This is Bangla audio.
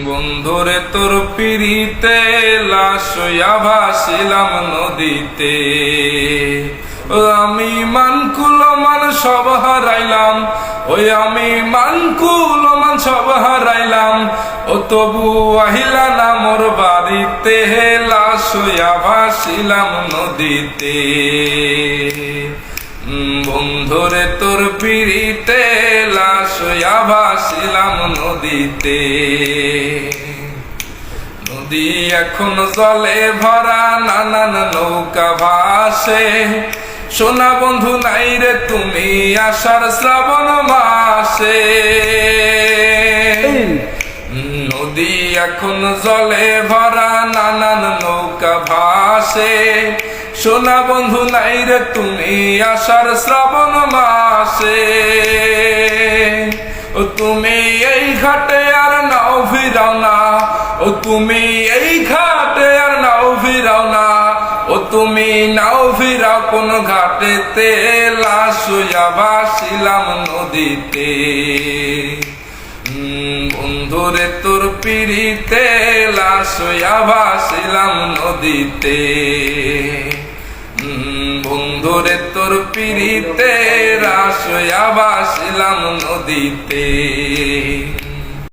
বন্ধুরে তোর পিড়িতে লাশ হইয়া ভাসিলাম নদীতে। আমি মানকুল মান সব হারাইলাম, ওই আমি মানকুল মান সব হারাইলাম, ও তবু আহিলা না মোর বাড়িতে, লাশ হইয়া ভাসিলাম নদীতে। বন্ধুরে তোর পিড়িতে লাশ হইয়া ভাসিলাম নদীতে। নদী এখন জলে ভরা, নানান নৌকা ভাসে, সোনা বন্ধু নাই রে তুমি আষাঢ় শ্রাবণ মাসে। নদী এখন জলে ভরা, নানান নৌকা ভাসে, সোনা বন্ধু নাই রে তুমি আষাঢ় শ্রাবণ মাসে। ও তুমি এই ঘাটে আর নাও ফিরাও না, ও তুমি এই ঘাটে আর নাও ফিরাও না, ও তুমি নাও ফিরাও কোন ঘাটেতে, লাশ হইয়া ভাসিলাম নদীতে। বন্ধুরে তোর পিড়িতে লাশ হইয়া ভাসিলাম নদীতে। বন্ধুরে তোর পিড়িতে লাশ হইয়া ভাসিলাম নদীতে।